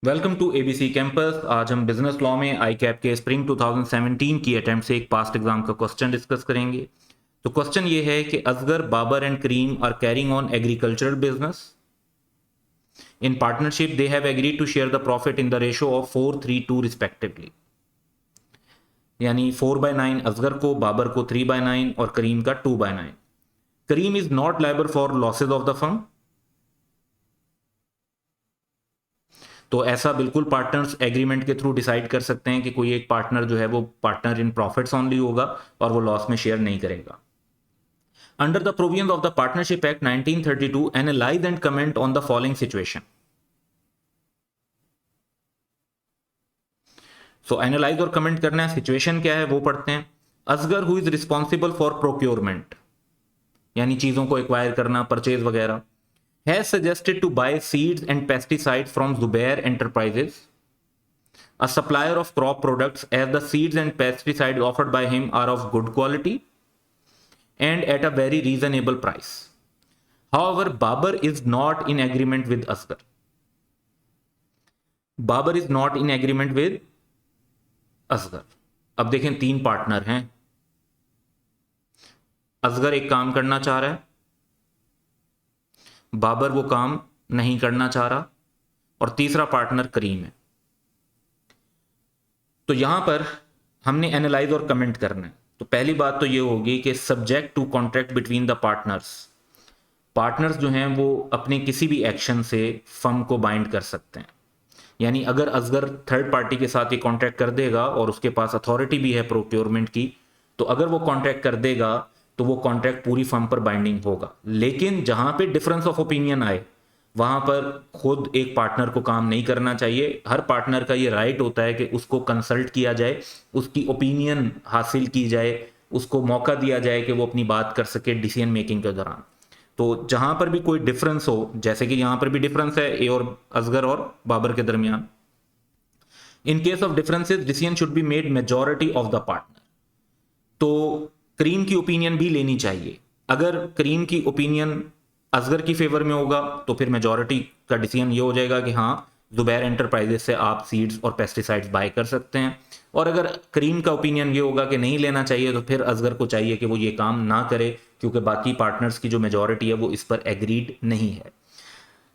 Welcome to ABC campus. आज हम business law में आई कैप के स्प्रिंग 2017 की अटेम्प्ट से एक पास्ट एग्जाम का क्वेश्चन डिस्कस करेंगे। तो क्वेश्चन ये है कि Asghar, Babar and Karim are carrying on agricultural business in partnership. They have agreed to share the profit in the ratio of 4:3:2 respectively. यानी 4/9 असगर को, बाबर को 3/9 और करीम का 2/9। Karim is not liable for losses of the firm. तो ऐसा बिल्कुल पार्टनर्स एग्रीमेंट के थ्रू डिसाइड कर सकते हैं कि कोई एक पार्टनर जो है वो पार्टनर इन प्रॉफिट्स ओनली होगा और वो लॉस में शेयर नहीं करेगा। Under the provisions of the partnership act 1932 analyse and comment on the following situation. So analyse और कमेंट करना है। सिचुएशन क्या है वो पढ़ते हैं। Asghar who is responsible for procurement, यानी चीजों को एक्वायर करना, परचेज वगैरह, has suggested to buy seeds and pesticides from Zubair Enterprises, a supplier of crop products, as the seeds and pesticides offered by him are of good quality and at a very reasonable price. However, Babar is not in agreement with Asgar. Babar is not in agreement with Asgar. अब देखें, तीन partner हैं। असगर एक काम करना चाह रहा है, बाबर वो काम नहीं करना चाह रहा, और तीसरा पार्टनर करीम है। तो यहां पर हमने एनालाइज और कमेंट करना है। तो पहली बात तो ये होगी कि subject to contract between the partners. Partners जो हैं वो अपने किसी भी एक्शन से फर्म को बाइंड कर सकते हैं। यानी अगर असगर थर्ड पार्टी के साथ ये कॉन्ट्रैक्ट कर देगा और उसके पास अथॉरिटी भी है प्रोक्योरमेंट की, तो अगर वो कॉन्ट्रैक्ट कर देगा तो वो कॉन्ट्रैक्ट पूरी फर्म पर बाइंडिंग होगा। लेकिन जहां पे डिफरेंस ऑफ ओपिनियन आए वहां पर खुद एक पार्टनर को काम नहीं करना चाहिए। हर पार्टनर का ये राइट होता है कि उसको कंसल्ट किया जाए, उसकी ओपिनियन हासिल की जाए, उसको मौका दिया जाए कि वो अपनी बात कर सके डिसीजन मेकिंग के दौरान। तो जहां पर भी कोई डिफरेंस हो, जैसे कि यहां पर भी डिफरेंस है ए और असगर और बाबर के दरमियान, in case of differences decision should be made majority of the partner. तो करीम की ओपिनियन भी लेनी चाहिए। अगर करीम की ओपिनियन असगर की फेवर में होगा तो फिर मेजॉरिटी का डिसीजन ये हो जाएगा कि हाँ, जुबैर एंटरप्राइजेस से आप सीड्स और पेस्टिसाइड्स बाय कर सकते हैं। और अगर करीम का ओपिनियन ये होगा कि नहीं लेना चाहिए, तो फिर असगर को चाहिए कि वो ये काम ना करे, क्योंकि बाकी पार्टनर्स की जो मेजॉरिटी है वो इस पर एग्रीड नहीं है।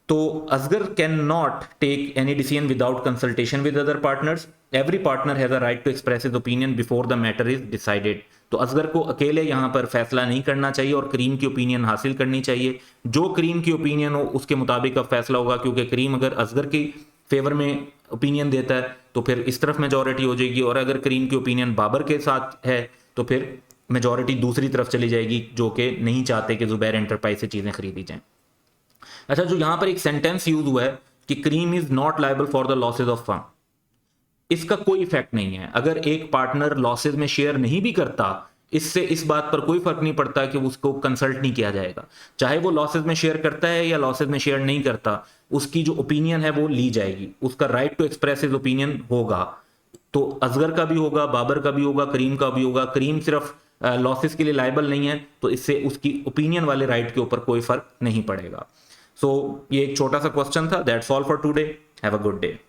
तो Asghar can not take any decision without consultation with other partners. Every partner has a right to express his opinion before the matter is decided. तो असगर को अकेले यहां पर फैसला नहीं करना चाहिए और करीम की ओपिनियन हासिल करनी चाहिए। जो करीम की ओपिनियन हो उसके मुताबिक अब फैसला होगा, क्योंकि करीम अगर असगर की फेवर में ओपिनियन देता है तो फिर इस तरफ मेजॉरिटी हो जाएगी, और अगर करीम की ओपिनियन बाबर के साथ है तो फिर मेजॉरिटी दूसरी तरफ चली जाएगी, जो कि नहीं चाहते कि जुबैर एंटरप्राइज से चीजें खरीदी जाएं। अच्छा, जो यहां पर एक सेंटेंस यूज हुआ है कि Karim is not liable for the losses of firm, इसका कोई इफेक्ट नहीं है। अगर एक पार्टनर लॉसेज में शेयर नहीं भी करता, इससे इस बात पर कोई फर्क नहीं पड़ता कि उसको कंसल्ट नहीं किया जाएगा। चाहे वो लॉसेज में शेयर करता है या लॉसेज में शेयर नहीं करता, उसकी जो ओपिनियन है वो ली जाएगी, उसका right to express his opinion होगा। तो असगर का भी होगा, बाबर का भी होगा, करीम का भी होगा। करीम सिर्फ लॉसेस के लिए लायबल नहीं है, तो इससे उसकी ओपिनियन वाले राइट के ऊपर कोई फर्क नहीं पड़ेगा। सो ये एक छोटा सा क्वेश्चन था। That's all for today. Have a good day.